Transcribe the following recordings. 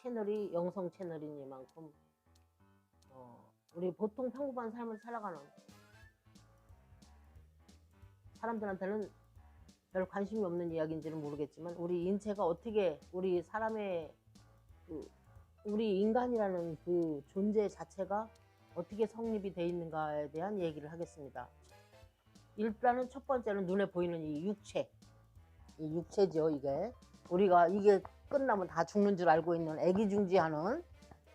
채널이 영성 채널이니만큼 우리 보통 평범한 삶을 살아가는 사람들한테는 별 관심이 없는 이야기인지는 모르겠지만, 우리 인체가 어떻게 우리 사람의 우리 인간이라는 그 존재 자체가 어떻게 성립이 돼 있는가에 대한 얘기를 하겠습니다. 일단은 첫 번째는 눈에 보이는 이 육체죠. 이게 우리가 이게 끝나면 다 죽는 줄 알고 있는 애기중지하는,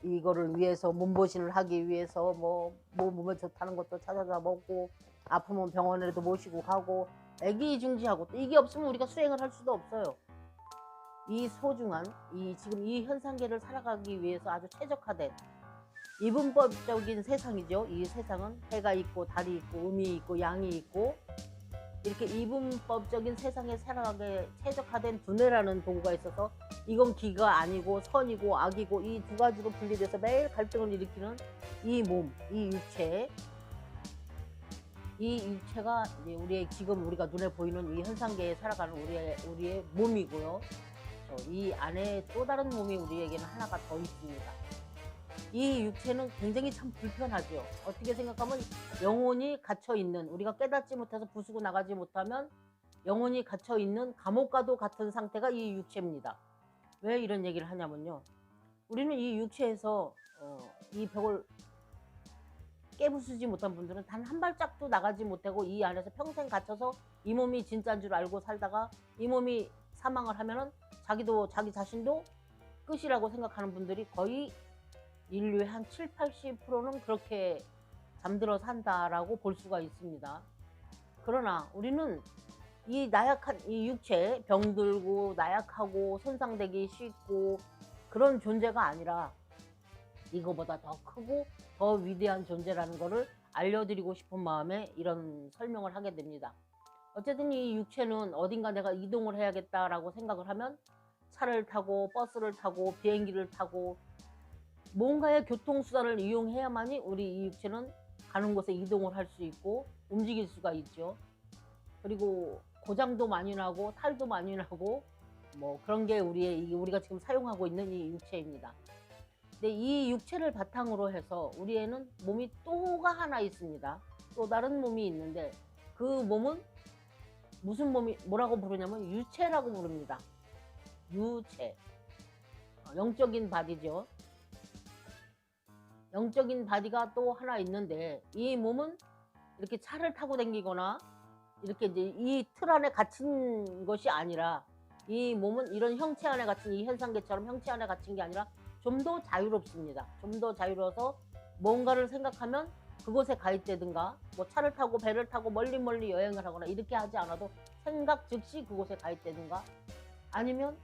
이거를 위해서 몸보신을 하기 위해서 뭐 몸에 좋다는 것도 찾아다 먹고, 아프면 병원에도 모시고 가고 애기중지하고, 또 이게 없으면 우리가 수행을 할 수도 없어요. 이 소중한 지금 이 현상계를 살아가기 위해서 아주 최적화된 이분법적인 세상이죠. 이 세상은 해가 있고 달이 있고 음이 있고 양이 있고, 이렇게 이분법적인 세상에 살아가게 최적화된 두뇌라는 도구가 있어서, 이건 기가 아니고 선이고 악이고 이 두 가지로 분리돼서 매일 갈등을 일으키는 이 몸, 이 육체가 이제 우리의 지금 우리가 눈에 보이는 이 현상계에 살아가는 우리의 몸이고요. 이 안에 또 다른 몸이 우리에게는 하나가 더 있습니다. 이 육체는 굉장히 참 불편하죠. 어떻게 생각하면 영혼이 갇혀있는, 우리가 깨닫지 못해서 부수고 나가지 못하면 영혼이 갇혀있는 감옥과도 같은 상태가 이 육체입니다. 왜 이런 얘기를 하냐면요, 우리는 이 육체에서 이 벽을 깨부수지 못한 분들은 단 한 발짝도 나가지 못하고 이 안에서 평생 갇혀서 이 몸이 진짜인 줄 알고 살다가 이 몸이 사망을 하면은 자기 자신도 끝이라고 생각하는 분들이 거의 인류의 한 70~80%는 그렇게 잠들어 산다라고 볼 수가 있습니다. 그러나 우리는 이 나약한 이 육체, 병들고 나약하고 손상되기 쉽고 그런 존재가 아니라 이거보다 더 크고 더 위대한 존재라는 것을 알려드리고 싶은 마음에 이런 설명을 하게 됩니다. 어쨌든 이 육체는 어딘가 내가 이동을 해야겠다라고 생각을 하면 차를 타고 버스를 타고 비행기를 타고 뭔가의 교통수단을 이용해야만이 우리 이 육체는 가는 곳에 이동을 할 수 있고 움직일 수가 있죠. 그리고 고장도 많이 나고 탈도 많이 나고 뭐 그런 게 우리가 지금 사용하고 있는 이 육체입니다. 근데 이 육체를 바탕으로 해서 우리에는 몸이 또가 하나 있습니다. 또 다른 몸이 있는데, 그 몸은 무슨 몸이 뭐라고 부르냐면 유체라고 부릅니다. 유체. 영적인 바디죠. 영적인 바디가 또 하나 있는데, 이 몸은 이렇게 차를 타고 다니거나 이렇게 이제 이 틀 안에 갇힌 것이 아니라, 이 몸은 이런 형체 안에 갇힌, 이 현상계처럼 형체 안에 갇힌 게 아니라 좀 더 자유롭습니다. 좀 더 자유로워서 뭔가를 생각하면 그곳에 가 있다든가, 뭐 차를 타고 배를 타고 멀리 여행을 하거나 이렇게 하지 않아도 생각 즉시 그곳에 가 있다든가, 아니면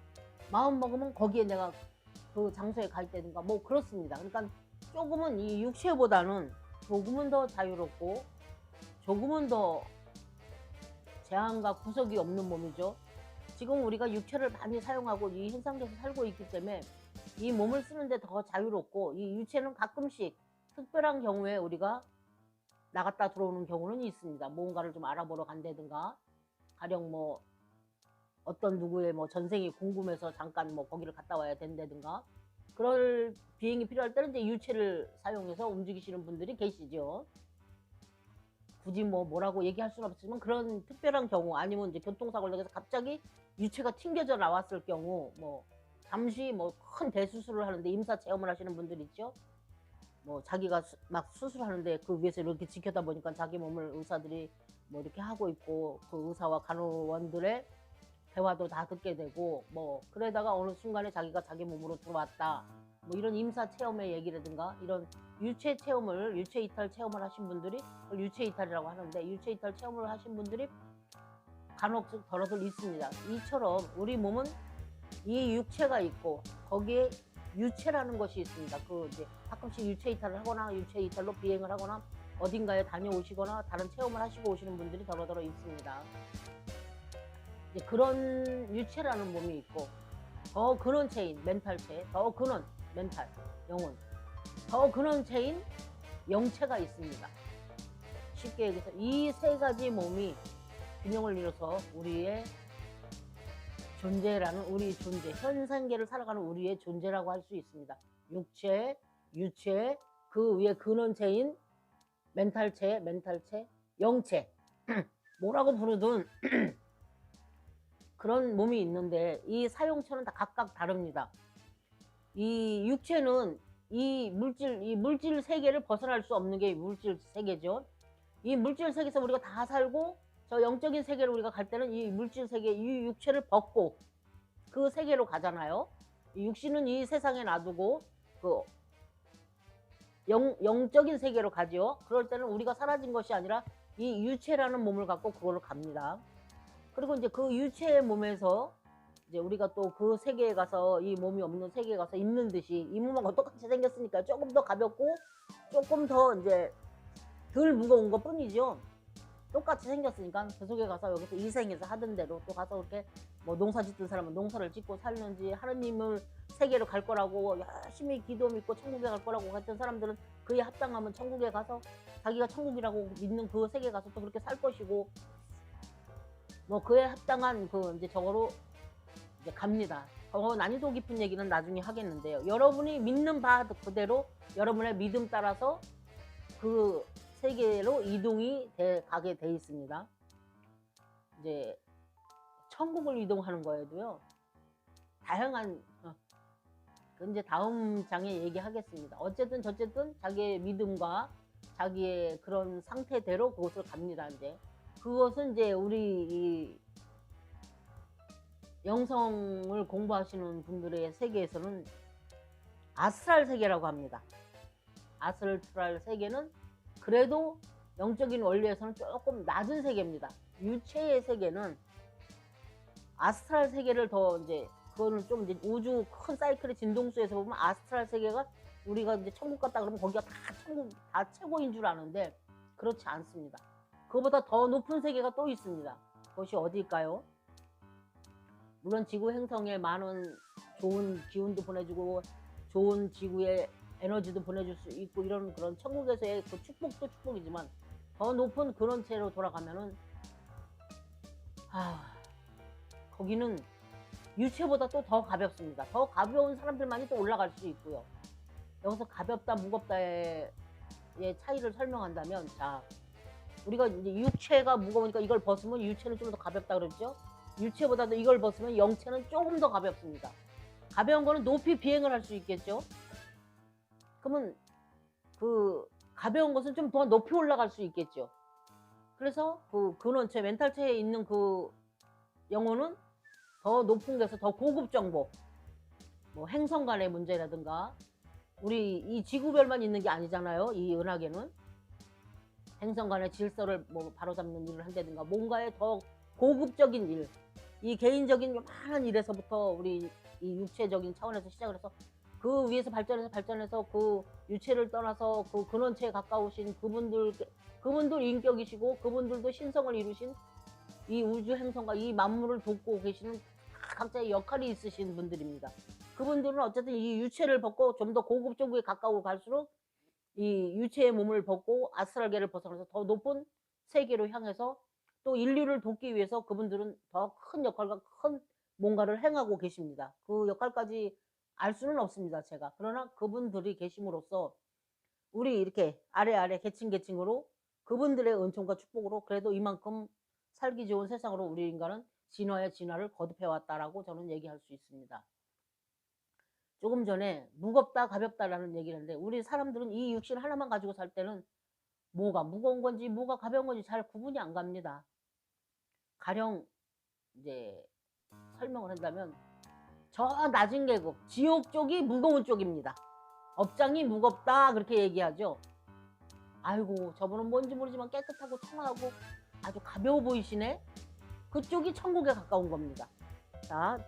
마음 먹으면 거기에 내가 그 장소에 가 있다든가, 뭐 그렇습니다. 그러니까 조금은 이 육체보다는 조금은 더 자유롭고 조금은 더 제한과 구석이 없는 몸이죠. 지금 우리가 육체를 많이 사용하고 이 현상계에서 살고 있기 때문에 이 몸을 쓰는데 더 자유롭고, 이 유체는 가끔씩 특별한 경우에 우리가 나갔다 들어오는 경우는 있습니다. 뭔가를 좀 알아보러 간다든가, 가령 뭐 어떤 누구의 뭐 전생이 궁금해서 잠깐 뭐 거기를 갔다 와야 된다든가, 그럴 비행이 필요할 때는 이제 유체를 사용해서 움직이시는 분들이 계시죠. 굳이 뭐라고 얘기할 수는 없지만 그런 특별한 경우, 아니면 이제 교통사고를 당해서 갑자기 유체가 튕겨져 나왔을 경우, 뭐 잠시 뭐 큰 대수술을 하는데 임사 체험을 하시는 분들 있죠. 뭐 자기가 막 수술하는데 그 위에서 이렇게 지켜다 보니까 자기 몸을 의사들이 뭐 이렇게 하고 있고, 그 의사와 간호원들의 대화도 다 듣게 되고, 뭐 그러다가 어느 순간에 자기가 자기 몸으로 들어왔다, 뭐 이런 임사 체험의 얘기라든가, 이런 유체 이탈 체험을 하신 분들이, 유체 이탈이라고 하는데, 유체 이탈 체험을 하신 분들이 간혹 더러들 있습니다. 이처럼 우리 몸은 이 육체가 있고 거기에 유체라는 것이 있습니다. 그 이제 가끔씩 유체 이탈을 하거나 유체 이탈로 비행을 하거나 어딘가에 다녀오시거나 다른 체험을 하시고 오시는 분들이 더러더러 있습니다. 이제 그런 유체라는 몸이 있고, 더 근원 체인 멘탈체, 더 근원 멘탈 영혼, 더 근원 체인 영체가 있습니다. 쉽게 얘기해서 이 세 가지 몸이 균형을 이뤄서 우리의 존재라는 우리 존재, 현상계를 살아가는 우리의 존재라고 할 수 있습니다. 육체, 유체, 그 위에 근원체인 멘탈체, 영체 뭐라고 부르든 그런 몸이 있는데 이 사용처는 다 각각 다릅니다. 이 육체는 이 물질 세계를 벗어날 수 없는 게 물질 세계죠. 이 물질 세계에서 우리가 다 살고 저 영적인 세계로 우리가 갈 때는 이 물질 세계, 이 육체를 벗고 그 세계로 가잖아요. 이 육신은 이 세상에 놔두고 그 영적인 세계로 가죠. 그럴 때는 우리가 사라진 것이 아니라 이 유체라는 몸을 갖고 그걸로 갑니다. 그리고 이제 그 유체의 몸에서 이제 우리가 또 그 세계에 가서 이 몸이 없는 세계에 가서 있는 듯이 이 몸하고 똑같이 생겼으니까 조금 더 가볍고 조금 더 이제 덜 무거운 것 뿐이죠. 똑같이 생겼으니까 그 속에 가서 여기서 이 생에서 하던 대로 또 가서 그렇게 뭐 농사 짓던 사람은 농사를 짓고 살는지 하느님을 세계로 갈 거라고 열심히 기도 믿고 천국에 갈 거라고 했던 사람들은 그에 합당하면 천국에 가서 자기가 천국이라고 믿는 그 세계에 가서 또 그렇게 살 것이고 뭐 그에 합당한 그 이제 저거로 이제 갑니다. 난이도 깊은 얘기는 나중에 하겠는데요. 여러분이 믿는 바 그대로 여러분의 믿음 따라서 그 세계로 이동이 가게 돼 있습니다. 이제 천국을 이동하는 거에도요. 다양한 이제 다음 장에 얘기하겠습니다. 어쨌든 저쨌든 자기의 믿음과 자기의 그런 상태대로 그곳을 갑니다. 이제 그것은 이제 우리 이 영성을 공부하시는 분들의 세계에서는 아스트랄 세계라고 합니다. 아스트랄 세계는 그래도 영적인 원리에서는 조금 낮은 세계입니다. 유체의 세계는 아스트랄 세계를 더 이제 그거는 좀 이제 우주 큰 사이클의 진동수에서 보면 아스트랄 세계가 우리가 이제 천국 갔다 그러면 거기가 다 천국 다 최고인 줄 아는데 그렇지 않습니다. 그거보다 더 높은 세계가 또 있습니다. 그것이 어디일까요? 물론 지구 행성에 많은 좋은 기운도 보내주고 좋은 지구에 에너지도 보내줄 수 있고 이런 그런 천국에서의 그 축복도 축복이지만 더 높은 근원체로 돌아가면은 거기는 유체보다 또 더 가볍습니다. 더 가벼운 사람들만이 또 올라갈 수 있고요. 여기서 가볍다 무겁다의 차이를 설명한다면 자 우리가 이제 육체가 무거우니까 이걸 벗으면 유체는 좀 더 가볍다 그랬죠. 유체보다도 이걸 벗으면 영체는 조금 더 가볍습니다. 가벼운 거는 높이 비행을 할 수 있겠죠. 그러면 그 가벼운 것은 좀 더 높이 올라갈 수 있겠죠. 그래서 그 근원체 멘탈체에 있는 그 영혼은 더 높은 데서 더 고급 정보 뭐 행성 간의 문제라든가 우리 이 지구별만 있는 게 아니잖아요. 이 은하계는 행성 간의 질서를 뭐 바로잡는 일을 한다든가 뭔가의 더 고급적인 일, 이 개인적인 요만한 일에서부터 우리 이 육체적인 차원에서 시작을 해서 그 위에서 발전해서 그 유체를 떠나서 그 근원체에 가까우신 그분들 인격이시고 그분들도 신성을 이루신 이 우주 행성과 이 만물을 돕고 계시는 각자의 역할이 있으신 분들입니다. 그분들은 어쨌든 이 유체를 벗고 좀 더 고급적으로 가까워 갈수록 이 유체의 몸을 벗고 아스트랄계를 벗어나서 더 높은 세계로 향해서 또 인류를 돕기 위해서 그분들은 더 큰 역할과 큰 뭔가를 행하고 계십니다. 그 역할까지 알 수는 없습니다. 제가. 그러나 그분들이 계심으로써 우리 이렇게 아래 계층으로 그분들의 은총과 축복으로 그래도 이만큼 살기 좋은 세상으로 우리 인간은 진화의 진화를 거듭해왔다라고 저는 얘기할 수 있습니다. 조금 전에 무겁다 가볍다라는 얘기를 했는데 우리 사람들은 이 육신 하나만 가지고 살 때는 뭐가 무거운 건지 뭐가 가벼운 건지 잘 구분이 안 갑니다. 가령 이제 설명을 한다면 저 낮은 계급 지옥 쪽이 무거운 쪽입니다. 업장이 무겁다 그렇게 얘기하죠. 아이고 저분은 뭔지 모르지만 깨끗하고 청하고 아주 가벼워 보이시네. 그쪽이 천국에 가까운 겁니다. 자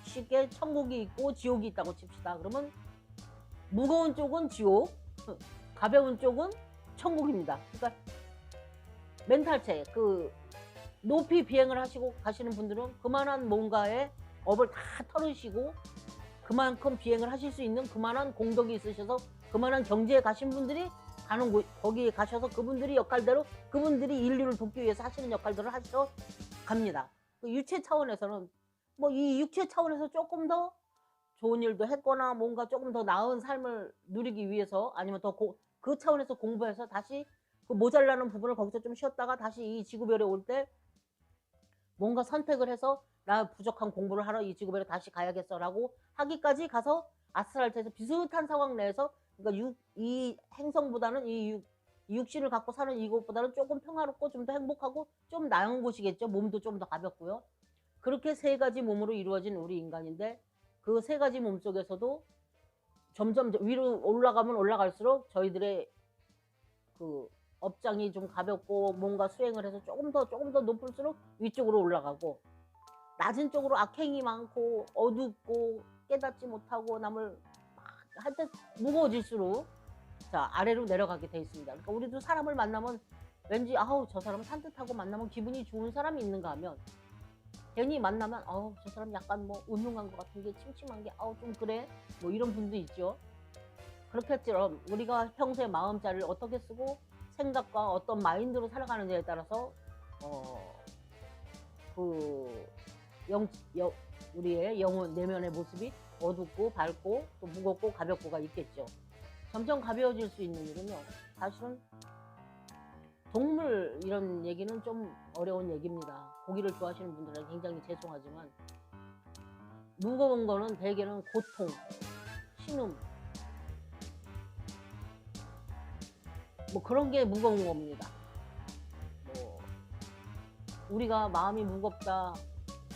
쉽게 천국이 있고 지옥이 있다고 칩시다. 그러면 무거운 쪽은 지옥, 가벼운 쪽은 천국입니다. 그러니까 멘탈체 그 높이 비행을 하시고 가시는 분들은 그만한 뭔가의 업을 다 털으시고 그만큼 비행을 하실 수 있는 그만한 공덕이 있으셔서 그만한 경지에 가신 분들이 가는 곳 거기에 가셔서 그분들이 역할대로 그분들이 인류를 돕기 위해서 하시는 역할들을 하셔 갑니다. 그 유체 차원에서는 뭐 이 육체 차원에서 조금 더 좋은 일도 했거나 뭔가 조금 더 나은 삶을 누리기 위해서 아니면 더 그 차원에서 공부해서 다시 그 모자라는 부분을 거기서 좀 쉬었다가 다시 이 지구별에 올 때 뭔가 선택을 해서 '나 부족한 공부를 하러 이 지구별에 다시 가야겠어.'라고 하기까지 가서 아스트랄트에서 비슷한 상황 내에서 그러니까 이 행성보다는 이 육신을 갖고 사는 이곳보다는 조금 평화롭고 좀 더 행복하고 좀 나은 곳이겠죠. 몸도 좀 더 가볍고요. 그렇게 세 가지 몸으로 이루어진 우리 인간인데 그 세 가지 몸 속에서도 점점 위로 올라가면 올라갈수록 저희들의 그 업장이 좀 가볍고 뭔가 수행을 해서 조금 더 높을수록 위쪽으로 올라가고 낮은 쪽으로 악행이 많고 어둡고 깨닫지 못하고 남을 막 하여튼 무거워질수록 자 아래로 내려가게 돼 있습니다. 그러니까 우리도 사람을 만나면 왠지 아우 저 사람은 산뜻하고 만나면 기분이 좋은 사람이 있는가 하면 괜히 만나면 아우 저 사람 약간 뭐 운흉한 것 같은 게 침침한 게 아우 좀 그래 뭐 이런 분도 있죠. 그렇겠지만 우리가 평소에 마음자리를 어떻게 쓰고 생각과 어떤 마인드로 살아가는지에 따라서 그 우리의 영혼 내면의 모습이 어둡고 밝고 또 무겁고 가볍고가 있겠죠. 점점 가벼워질 수 있는 일은요. 사실은 동물 이런 얘기는 좀 어려운 얘기입니다. 고기를 좋아하시는 분들은 굉장히 죄송하지만 무거운 거는 대개는 고통, 신음 뭐 그런 게 무거운 겁니다. 뭐 우리가 마음이 무겁다,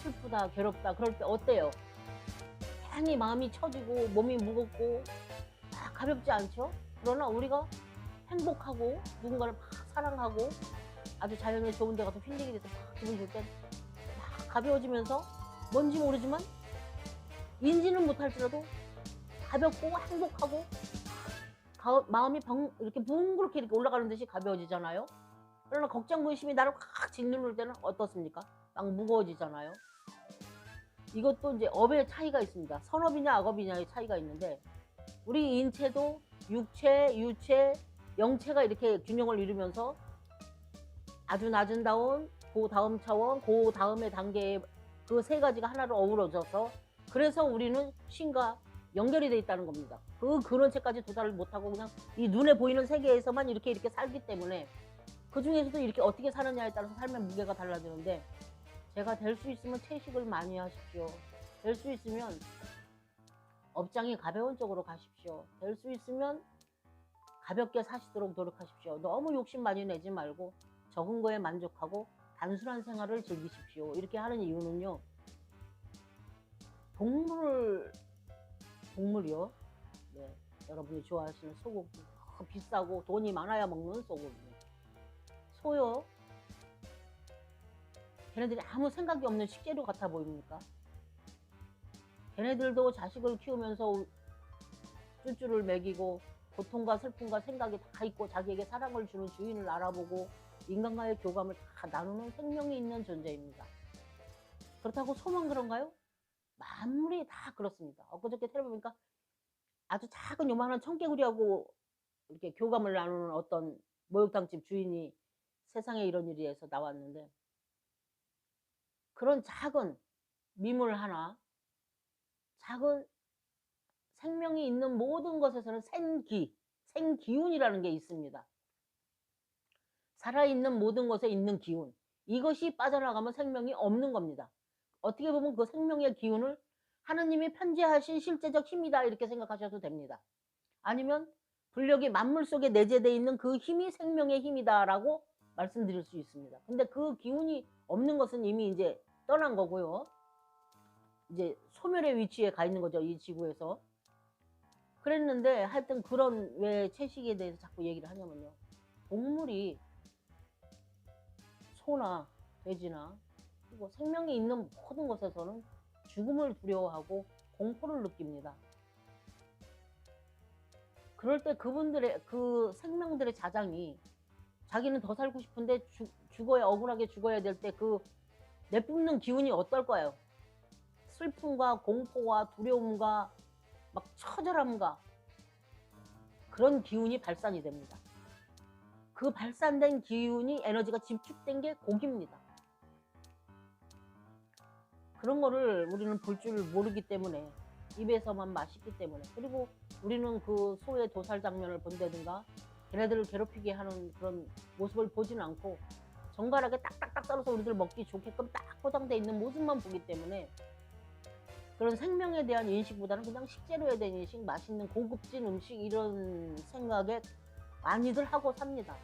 슬프다, 괴롭다 그럴 때 어때요? 괜히 마음이 처지고 몸이 무겁고 가볍지 않죠? 그러나 우리가 행복하고 누군가를 막 사랑하고 아주 자연의 좋은 데 가서 힐링이 돼서 막 기분 좋을 때 막 가벼워지면서 뭔지 모르지만 인지는 못할지라도 가볍고 행복하고 마음이 이렇게 붕그렇게 이렇게 올라가는 듯이 가벼워지잖아요. 그러나 걱정 근심이 나를 확 짓누를 때는 어떻습니까? 막 무거워지잖아요. 이것도 이제 업의 차이가 있습니다. 선업이냐 악업이냐의 차이가 있는데 우리 인체도 육체, 유체, 영체가 이렇게 균형을 이루면서 아주 낮은 다운, 그 다음 차원, 그 다음의 단계의 그 세 가지가 하나로 어우러져서 그래서 우리는 신과 연결이 돼 있다는 겁니다. 그 근원체까지 도달을 못하고 그냥 이 눈에 보이는 세계에서만 이렇게 살기 때문에 그 중에서도 이렇게 어떻게 사느냐에 따라서 삶의 무게가 달라지는데 제가 될 수 있으면 채식을 많이 하십시오. 될 수 있으면 업장이 가벼운 쪽으로 가십시오. 될 수 있으면 가볍게 사시도록 노력하십시오. 너무 욕심 많이 내지 말고 적은 거에 만족하고 단순한 생활을 즐기십시오. 이렇게 하는 이유는요. 동물이요. 네, 여러분이 좋아하시는 소고기 비싸고 돈이 많아야 먹는 소고기. 소요. 걔네들이 아무 생각이 없는 식재료 같아 보입니까? 걔네들도 자식을 키우면서 쭈쭈를 먹이고 고통과 슬픔과 생각이 다 있고 자기에게 사랑을 주는 주인을 알아보고 인간과의 교감을 다 나누는 생명이 있는 존재입니다. 그렇다고 소만 그런가요? 만물이 다 그렇습니다. 엊그저께 텔레비 보니까 아주 작은 요만한 청개구리하고 이렇게 교감을 나누는 어떤 목욕탕집 주인이 세상에 이런 일이 해서 나왔는데 그런 작은 미물 하나 작은 생명이 있는 모든 것에서는 생기운이라는 게 있습니다. 살아있는 모든 것에 있는 기운 이것이 빠져나가면 생명이 없는 겁니다. 어떻게 보면 그 생명의 기운을 하느님이 편재하신 실제적 힘이다 이렇게 생각하셔도 됩니다. 아니면 불력이 만물 속에 내재되어 있는 그 힘이 생명의 힘이다라고 말씀드릴 수 있습니다. 근데 그 기운이 없는 것은 이미 이제 떠난 거고요. 이제 소멸의 위치에 가 있는 거죠. 이 지구에서. 그랬는데 하여튼 그런 왜 채식에 대해서 자꾸 얘기를 하냐면요. 동물이 소나 돼지나 그리고 생명이 있는 모든 것에서는 죽음을 두려워하고 공포를 느낍니다. 그럴 때 그분들의 그 생명들의 자장이 자기는 더 살고 싶은데 죽어야 억울하게 죽어야 될 때 그 내뿜는 기운이 어떨까요? 슬픔과 공포와 두려움과 막 처절함과 그런 기운이 발산이 됩니다. 그 발산된 기운이 에너지가 집중된 게 고기입니다. 그런 거를 우리는 볼 줄 모르기 때문에, 입에서만 맛있기 때문에, 그리고 우리는 그 소의 도살 장면을 본다든가 걔네들을 괴롭히게 하는 그런 모습을 보지는 않고 정갈하게 딱딱딱 썰어서 우리들 먹기 좋게끔 딱 포장돼 있는 모습만 보기 때문에 그런 생명에 대한 인식보다는 그냥 식재료에 대한 인식, 맛있는 고급진 음식 이런 생각에 많이들 하고 삽니다.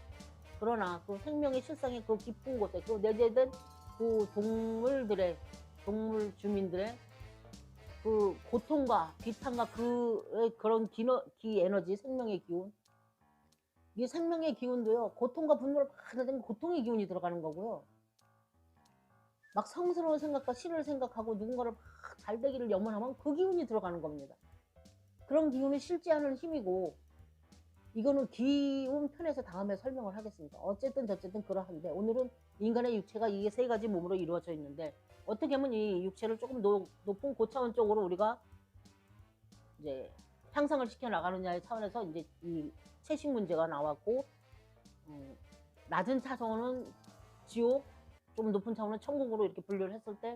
그러나 그 생명의 실상의 그 깊은 곳에 그 내재된 그 동물 주민들의 그 고통과 비탄과 그런 기 에너지, 생명의 기운, 이 생명의 기운도요, 고통과 분노를 막 하는 고통의 기운이 들어가는 거고요. 막 성스러운 생각과 신을 생각하고 누군가를 막 잘 되기를 염원하면 그 기운이 들어가는 겁니다. 그런 기운이 실제하는 힘이고, 이거는 기운 편에서 다음에 설명을 하겠습니다. 어쨌든 저쨌든 그러한데, 오늘은 인간의 육체가 이게 세 가지 몸으로 이루어져 있는데, 어떻게 하면 이 육체를 조금 높은 고차원 쪽으로 우리가 이제 향상을 시켜 나가느냐의 차원에서 이제 이 채식 문제가 나왔고, 낮은 차원은 지옥, 좀 높은 차원은 천국으로 이렇게 분류를 했을 때,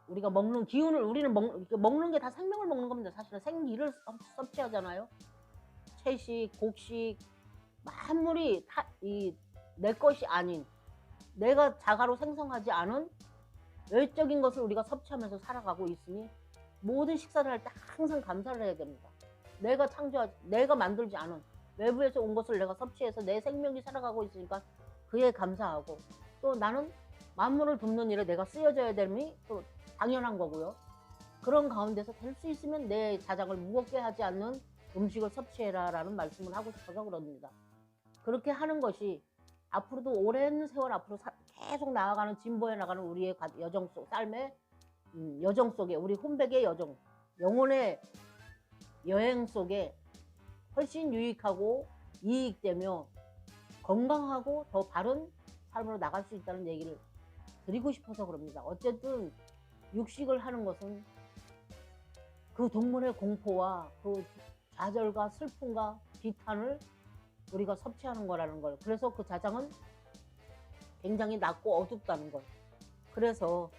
우리가 먹는 기운을, 우리는 먹는 게 다 생명을 먹는 겁니다. 사실은 생기를 섭취하잖아요. 채식, 곡식, 만물이 내 것이 아닌, 내가 자가로 생성하지 않은 외적인 것을 우리가 섭취하면서 살아가고 있으니 모든 식사를 할 때 항상 감사를 해야 됩니다. 내가 만들지 않은 외부에서 온 것을 내가 섭취해서 내 생명이 살아가고 있으니까 그에 감사하고, 또 나는 만물을 돕는 일에 내가 쓰여져야 됨이 또 당연한 거고요. 그런 가운데서 될 수 있으면 내 자장을 무겁게 하지 않는 음식을 섭취해라 라는 말씀을 하고 싶어서 그럽니다. 그렇게 하는 것이 앞으로도 오랜 세월 앞으로 계속 나아가는, 진보해 나가는 우리의 여정 속, 삶의 여정 속에, 우리 혼백의 여정, 영혼의 여행 속에 훨씬 유익하고 이익되며 건강하고 더 바른 삶으로 나갈 수 있다는 얘기를 드리고 싶어서 그럽니다. 어쨌든 육식을 하는 것은 그 동물의 공포와 그 좌절과 슬픔과 비탄을 우리가 섭취하는 거라는 걸, 그래서 그 자장은 굉장히 낮고 어둡다는 걸, 그래서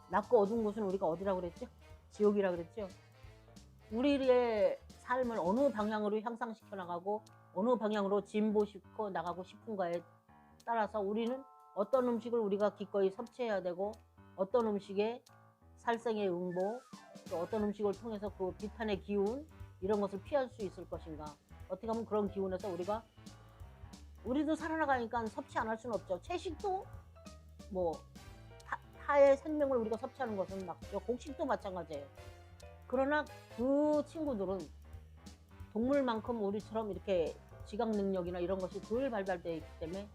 낮고 어두운 곳은 우리가 어디라고 그랬죠? 지옥이라고 그랬죠? 우리의 삶을 어느 방향으로 향상시켜 나가고 어느 방향으로 진보시켜 나가고 싶은가에 따라서 우리는 어떤 음식을 우리가 기꺼이 섭취해야 되고, 어떤 음식에 살생의 응보, 또 어떤 음식을 통해서 그 비탄의 기운 이런 것을 피할 수 있을 것인가. 어떻게 하면 그런 기운에서 우리도 살아나가니까 섭취 안 할 수는 없죠. 채식도 뭐 타의 생명을 우리가 섭취하는 것은 맞죠. 곡식도 마찬가지예요. 그러나 그 친구들은 동물만큼 우리처럼 이렇게 지각 능력이나 이런 것이 덜 발달되어 있기 때문에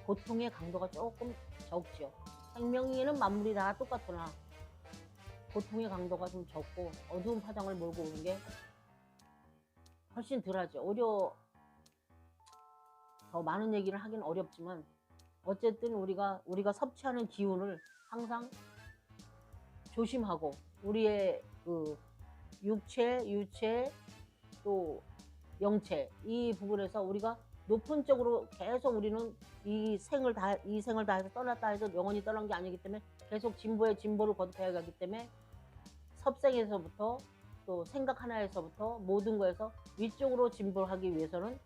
고통의 강도가 조금 적죠. 생명에는 만물이 다 똑같구나. 고통의 강도가 좀 적고 어두운 파장을 몰고 오는 게 훨씬 덜하죠. 오히려 더 많은 얘기를 하긴 어렵지만, 어쨌든 우리가 섭취하는 기운을 항상 조심하고, 우리의 그 육체, 유체, 또 영체, 이 부분에서 우리가 높은 쪽으로 계속 우리는 이 생을 다해서 떠났다 해서 영원히 떠난 게 아니기 때문에 계속 진보를 거듭해야 하기 때문에 섭생에서부터 또 생각 하나에서부터 모든 거에서 위쪽으로 진보를 하기 위해서는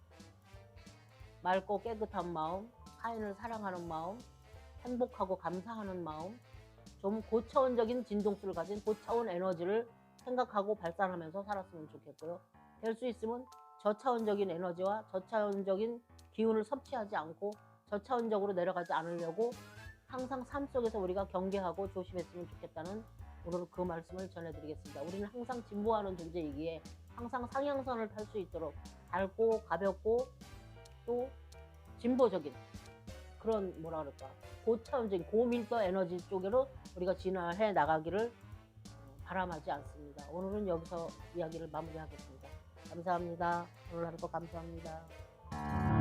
맑고 깨끗한 마음, 타인을 사랑하는 마음, 행복하고 감사하는 마음, 좀 고차원적인 진동수를 가진 고차원 에너지를 생각하고 발산하면서 살았으면 좋겠고요. 될 수 있으면 저차원적인 에너지와 저차원적인 기운을 섭취하지 않고 저차원적으로 내려가지 않으려고 항상 삶 속에서 우리가 경계하고 조심했으면 좋겠다는, 오늘 그 말씀을 전해드리겠습니다. 우리는 항상 진보하는 존재이기에 항상 상향선을 탈 수 있도록 밝고 가볍고 또 진보적인 그런 고차원적인 고밀도 에너지 쪽으로 우리가 진화해 나가기를 바람하지 않습니다. 오늘은 여기서 이야기를 마무리하겠습니다. 감사합니다. 오늘 하루도 감사합니다.